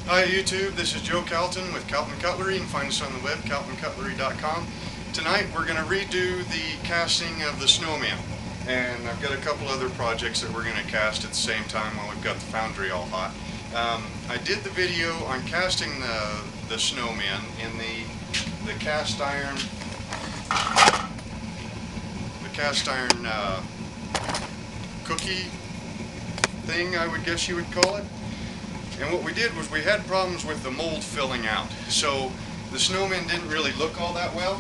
Hi YouTube, this is Joe Calton with Calton Cutlery. You can find us on the web, caltoncutlery.com. Tonight we're going to redo the casting of the snowman. And I've got a couple other projects that we're going to cast at the same time while we've got the foundry all hot. I did the video on casting the snowman in the cast iron cookie thing, I would guess you would call it. And what we did was we had problems with the mold filling out. So the snowmen didn't really look all that well,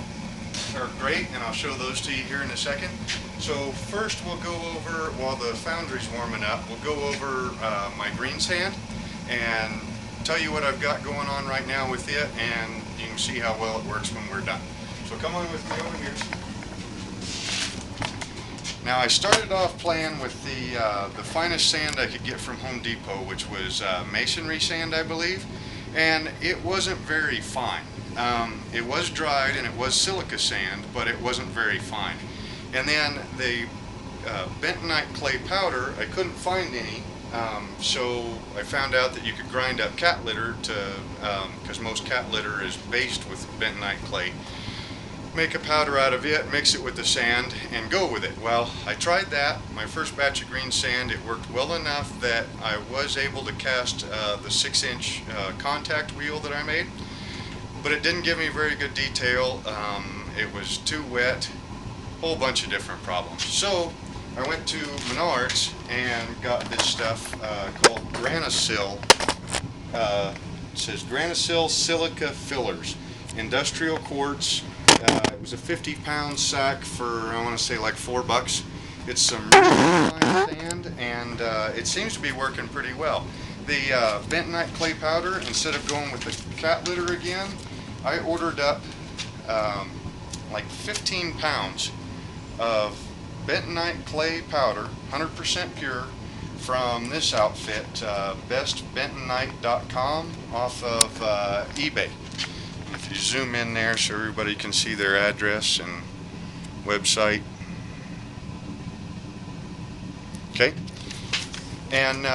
or great, and I'll show those to you here in a second. So first we'll go over, while the foundry's warming up, we'll go over my greensand and tell you what I've got going on right now with it, and you can see how well it works when we're done. So come on with me over here. Now I started off playing with the finest sand I could get from Home Depot, which was masonry sand, I believe, and it wasn't very fine. It was dried and it was silica sand, but it wasn't very fine. And then the bentonite clay powder, I couldn't find any, so I found out that you could grind up cat litter because most cat litter is based with bentonite clay. Make a powder out of it, mix it with the sand, and go with it. Well, I tried that. My first batch of green sand, it worked well enough that I was able to cast the 6-inch contact wheel that I made, but it didn't give me very good detail. It was too wet, a whole bunch of different problems. So I went to Menards and got this stuff called Granisil. It says Granisil Silica Fillers, industrial quartz. It was a 50-pound sack for, I want to say, like $4. It's some really fine sand, and it seems to be working pretty well. The bentonite clay powder, instead of going with the cat litter again, I ordered up like 15 pounds of bentonite clay powder, 100% pure, from this outfit, bestbentonite.com, off of eBay. If you zoom in there so everybody can see their address and website. Okay, and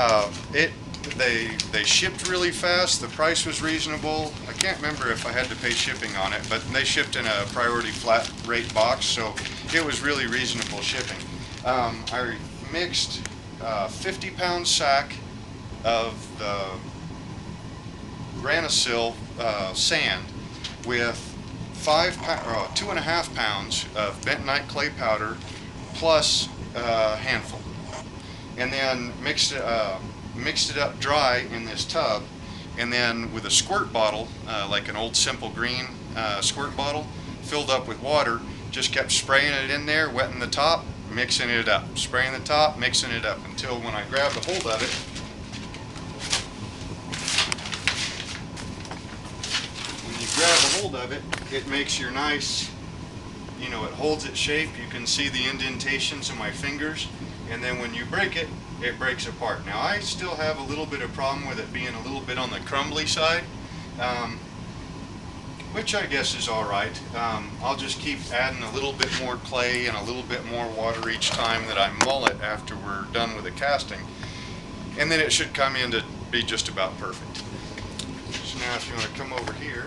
they shipped really fast. The price was reasonable. I can't remember if I had to pay shipping on it, but they shipped in a priority flat rate box, so it was really reasonable shipping. I mixed a 50-pound sack of the Granisil sand with 2.5 pounds of bentonite clay powder plus a handful, and then mixed it up dry in this tub, and then with a squirt bottle, like an old Simple Green squirt bottle, filled up with water, just kept spraying it in there, wetting the top, mixing it up, spraying the top, mixing it up, until when I grabbed a hold of it, grab a hold of it, it makes your nice, it holds its shape. You can see the indentations of my fingers, and then when you break it, it breaks apart. Now I still have a little bit of problem with it being a little bit on the crumbly side, which I guess is alright. I'll just keep adding a little bit more clay and a little bit more water each time that I mull it after we're done with the casting, and then it should come in to be just about perfect. So now if you want to come over here.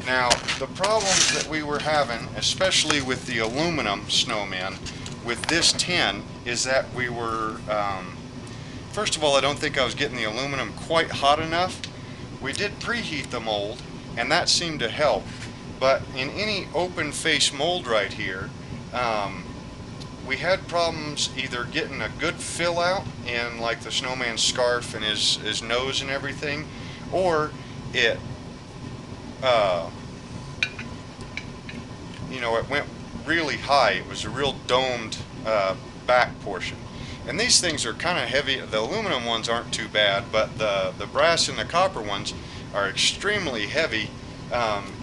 Now, the problems that we were having, especially with the aluminum snowman, with this tin, is that we were, first of all, I don't think I was getting the aluminum quite hot enough. We did preheat the mold, and that seemed to help. But in any open face mold right here, we had problems either getting a good fill out in like the snowman's scarf and his nose and everything, or it it went really high. It was a real domed back portion, and these things are kind of heavy. The aluminum ones aren't too bad, but the brass and the copper ones are extremely heavy,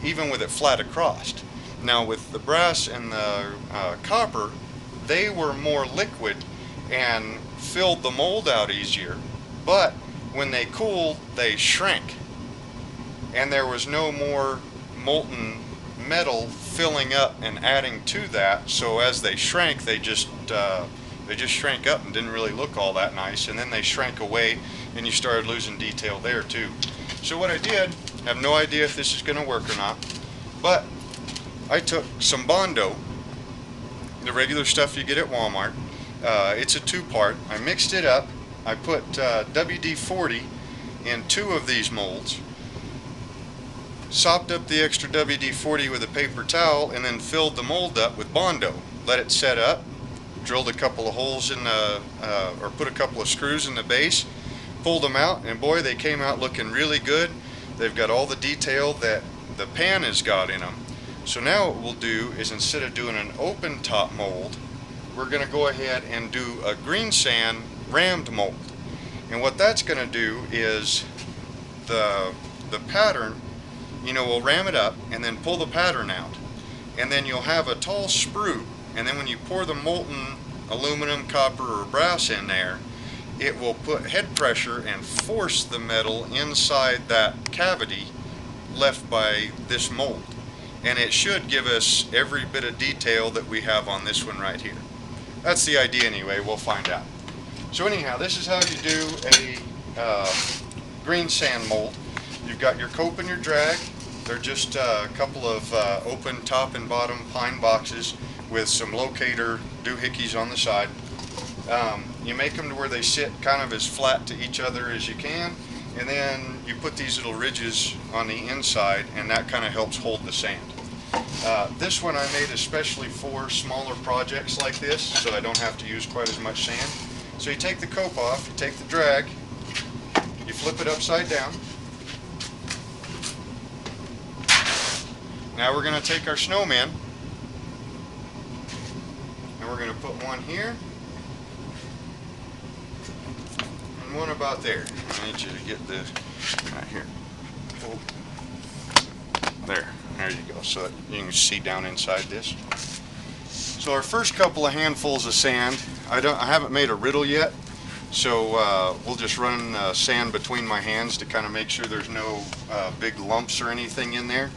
even with it flat across. Now with the brass and the copper, they were more liquid and filled the mold out easier, but when they cooled, they shrank, and there was no more molten metal filling up and adding to that. So as they shrank, they just They just shrank up and didn't really look all that nice, and then they shrank away and you started losing detail there too. So what I did, I have no idea if this is going to work or not, but I took some Bondo, the regular stuff you get at Walmart. It's a two-part. I mixed it up. I put WD-40 in 2 of these molds, sopped up the extra WD-40 with a paper towel, and then filled the mold up with Bondo. Let it set up, drilled a couple of holes in the, or put a couple of screws in the base, pulled them out, and boy, they came out looking really good. They've got all the detail that the pan has got in them. So now what we'll do is, instead of doing an open top mold, we're going to go ahead and do a greensand rammed mold. And what that's going to do is the pattern, you know, we'll ram it up and then pull the pattern out, and then you'll have a tall sprue, and then when you pour the molten aluminum, copper, or brass in there, it will put head pressure and force the metal inside that cavity left by this mold, and it should give us every bit of detail that we have on this one right here. That's the idea anyway. We'll find out. So anyhow, this is how you do a green sand mold. You've got your cope and your drag. They're just a couple of open top and bottom pine boxes with some locator doohickeys on the side. You make them to where they sit kind of as flat to each other as you can, and then you put these little ridges on the inside, and that kind of helps hold the sand. This one I made especially for smaller projects like this, so I don't have to use quite as much sand. So you take the cope off, you take the drag, you flip it upside down. Now we're going to take our snowmen, and we're going to put one here and one about there. I need you to get the right here. Oh. There you go, so that you can see down inside this. So our first couple of handfuls of sand, I haven't made a riddle yet, so we'll just run sand between my hands to kind of make sure there's no big lumps or anything in there.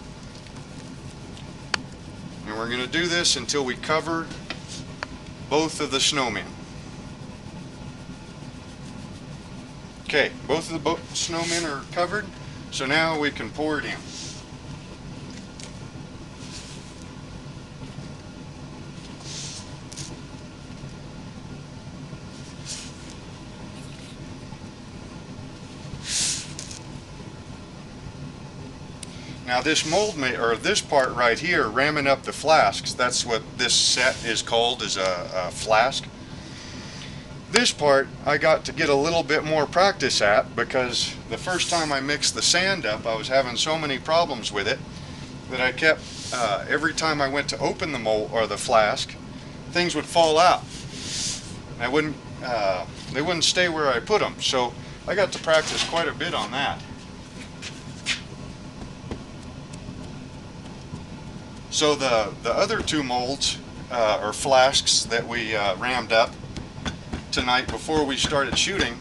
And we're going to do this until we cover both of the snowmen. Okay, both of the snowmen are covered, so now we can pour it in. Now this mold, or this part right here, ramming up the flasks, that's what this set is called, is a flask. This part I got to get a little bit more practice at, because the first time I mixed the sand up, I was having so many problems with it that I kept, every time I went to open the mold or the flask, things would fall out. They wouldn't stay where I put them. So I got to practice quite a bit on that. So the other 2 molds, or flasks, that we rammed up tonight before we started shooting,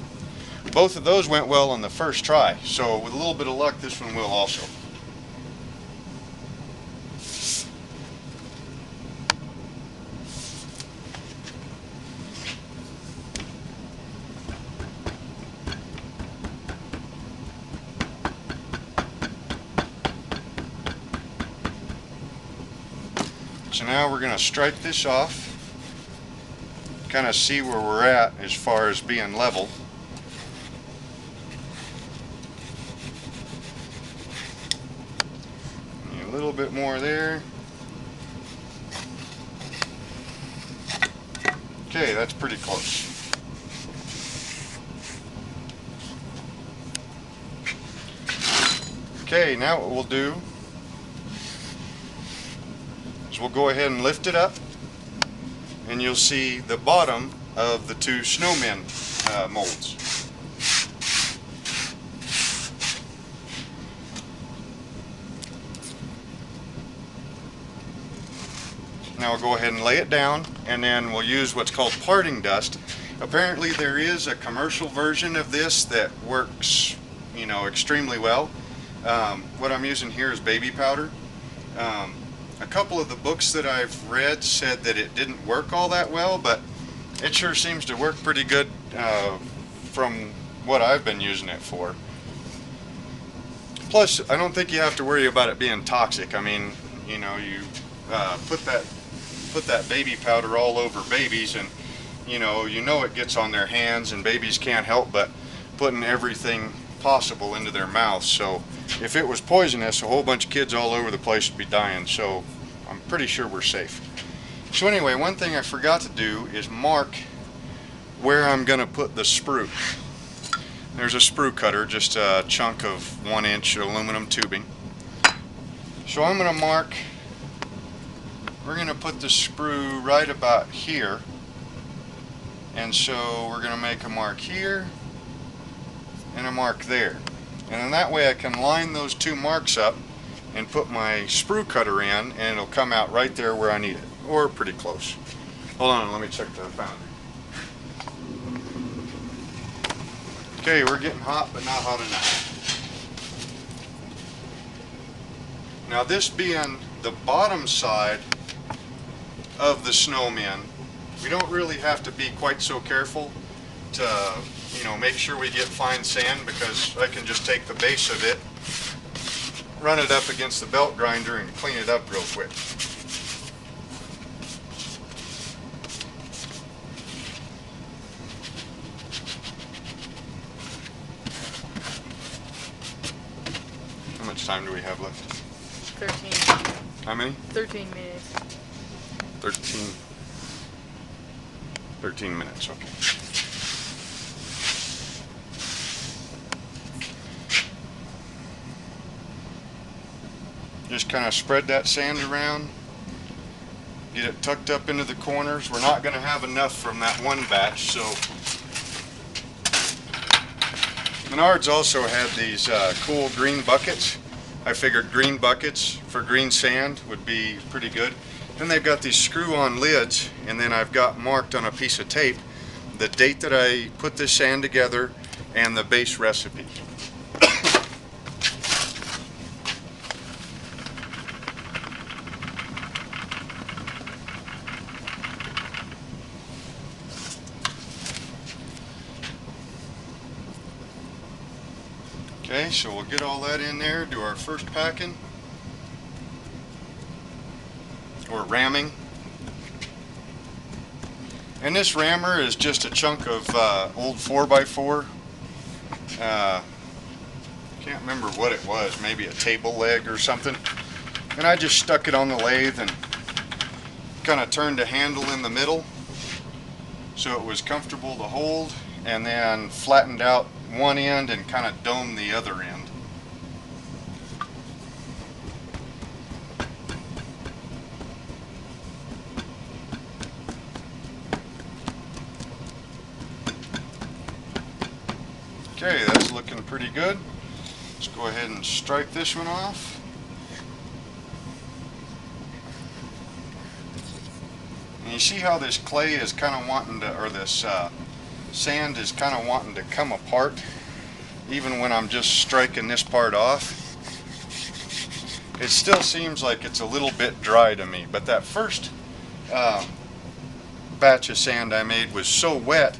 both of those went well on the first try. So with a little bit of luck, this one will also. So now we're going to strike this off, kind of see where we're at as far as being level. A little bit more there. Okay, that's pretty close. Okay, now what we'll do is we'll go ahead and lift it up, and you'll see the bottom of the 2 snowmen molds. Now we'll go ahead and lay it down, and then we'll use what's called parting dust. Apparently there is a commercial version of this that works, you know, extremely well. What I'm using here is baby powder. A couple of the books that I've read said that it didn't work all that well, but it sure seems to work pretty good from what I've been using it for. Plus, I don't think you have to worry about it being toxic. I mean, you know, you put that baby powder all over babies, and you know it gets on their hands, and babies can't help but putting everything possible into their mouths. So if it was poisonous, a whole bunch of kids all over the place would be dying. So I'm pretty sure we're safe. So anyway, one thing I forgot to do is mark where I'm going to put the sprue. There's a sprue cutter, just a chunk of 1-inch aluminum tubing. So I'm going to mark, we're going to put the sprue right about here. And so we're going to make a mark here and a mark there. And then that way I can line those two marks up and put my sprue cutter in, and it'll come out right there where I need it, or pretty close. Hold on, let me check the foundry. Okay, we're getting hot, but not hot enough. Now this being the bottom side of the snowmen, we don't really have to be quite so careful to, you know, make sure we get fine sand, because I can just take the base of it, run it up against the belt grinder, and clean it up real quick. How much time do we have left? 13. How many? 13 minutes. 13 minutes, okay. Just kind of spread that sand around, get it tucked up into the corners. We're not going to have enough from that one batch, so Menards also had these cool green buckets. I figured green buckets for green sand would be pretty good. Then they've got these screw-on lids, and then I've got marked on a piece of tape the date that I put this sand together and the base recipe. Okay, so we'll get all that in there, do our first packing, or ramming. And this rammer is just a chunk of old 4x4. Can't remember what it was, maybe a table leg or something. And I just stuck it on the lathe and kind of turned the handle in the middle so it was comfortable to hold, and then flattened out one end and kind of domed the other end. Okay, that's looking pretty good. Let's go ahead and strike this one off. And you see how this clay is kind of wanting to, or this sand is kind of wanting to come apart, even when I'm just striking this part off. It still seems like it's a little bit dry to me, but that first batch of sand I made was so wet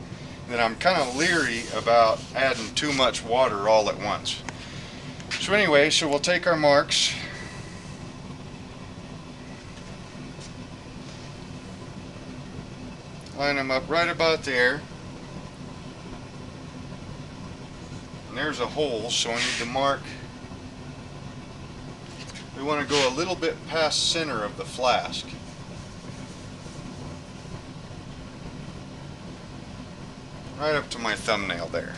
that I'm kind of leery about adding too much water all at once. So anyway, so we'll take our marks, line them up right about there, and there's a hole, so we need to mark. We want to go a little bit past center of the flask. Right up to my thumbnail there.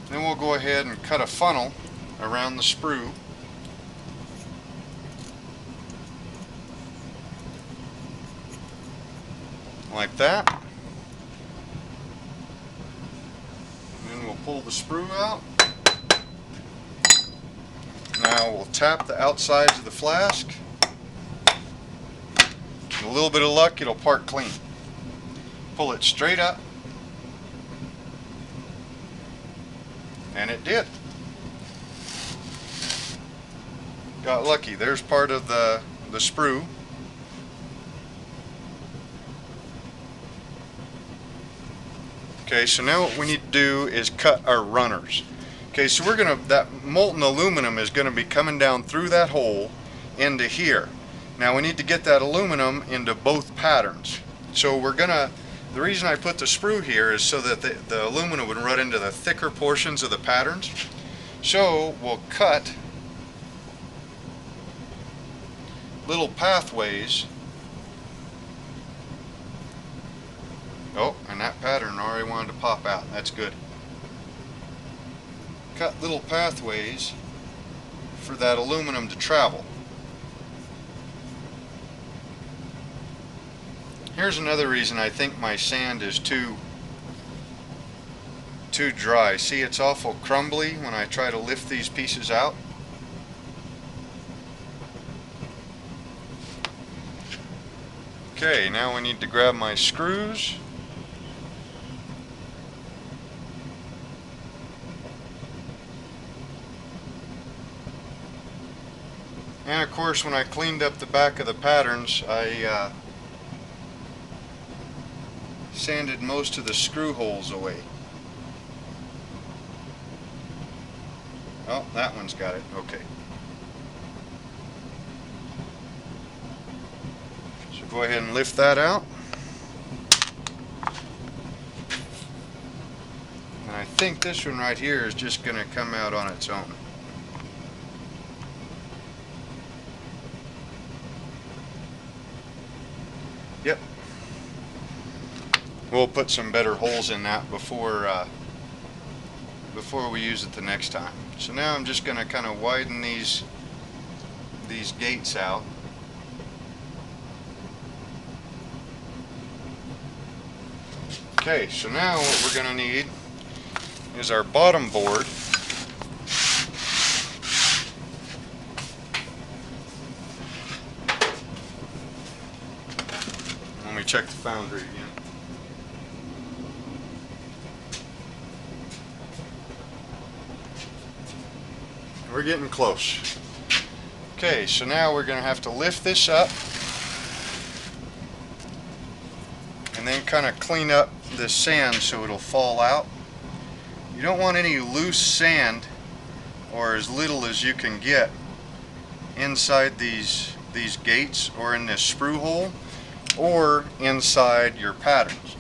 Then we'll go ahead and cut a funnel around the sprue. Like that. And then we'll pull the sprue out. Now we'll tap the outsides of the flask. With a little bit of luck, it'll part clean. Pull it straight up. And it did. Got lucky. There's part of the sprue. Okay, so now what we need to do is cut our runners. Okay, so that molten aluminum is gonna be coming down through that hole into here. Now we need to get that aluminum into both patterns. So the reason I put the sprue here is so that the aluminum would run into the thicker portions of the patterns. So we'll cut little pathways. Oh, and that pattern already wanted to pop out. That's good. Cut little pathways for that aluminum to travel. Here's another reason I think my sand is too dry. See, it's awful crumbly when I try to lift these pieces out. Okay, now we need to grab my screws. And of course, when I cleaned up the back of the patterns, I sanded most of the screw holes away. Oh, that one's got it. Okay. So go ahead and lift that out. And I think this one right here is just going to come out on its own. Yep. We'll put some better holes in that before we use it the next time. So now I'm just going to kind of widen these gates out. Okay, so now what we're going to need is our bottom board. Let me check the foundry again. We're getting close. Okay, so now we're going to have to lift this up and then kind of clean up this sand so it'll fall out. You don't want any loose sand, or as little as you can get, inside these gates or in this sprue hole or inside your patterns.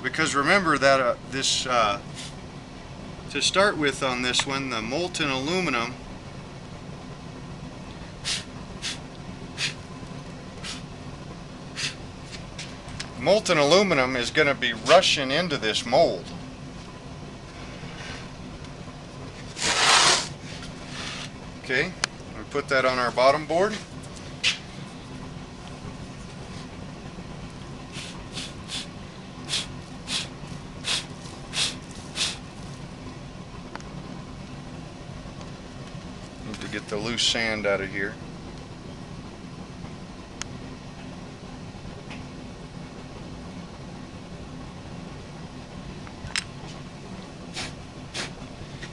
Because remember that to start with on this one, the molten aluminum is going to be rushing into this mold. Okay, we put that on our bottom board. Need to get the loose sand out of here.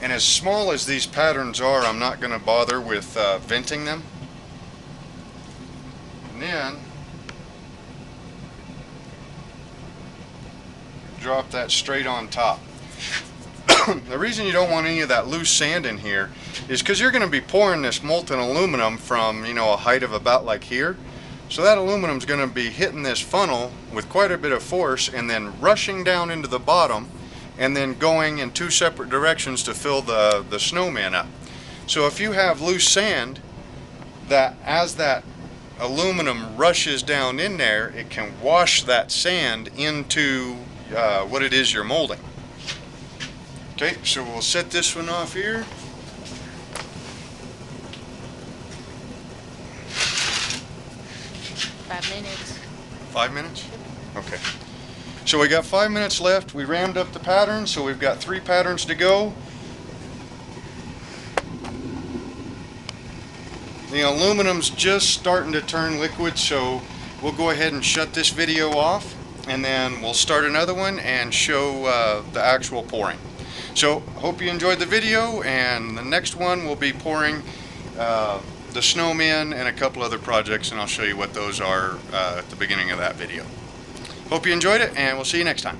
And as small as these patterns are, I'm not going to bother with venting them. And then drop that straight on top. The reason you don't want any of that loose sand in here is because you're going to be pouring this molten aluminum from, you know, a height of about like here. So that aluminum is going to be hitting this funnel with quite a bit of force and then rushing down into the bottom, and then going in two separate directions to fill the snowman up. So if you have loose sand, that as that aluminum rushes down in there, it can wash that sand into what it is you're molding. Okay, so we'll set this one off here. Five minutes. 5 minutes? Okay. So we got 5 minutes left. We rammed up the pattern, so we've got 3 patterns to go. The aluminum's just starting to turn liquid, so we'll go ahead and shut this video off, and then we'll start another one and show the actual pouring. So hope you enjoyed the video, and the next one we'll be pouring the snowmen and a couple other projects, and I'll show you what those are at the beginning of that video. Hope you enjoyed it, and we'll see you next time.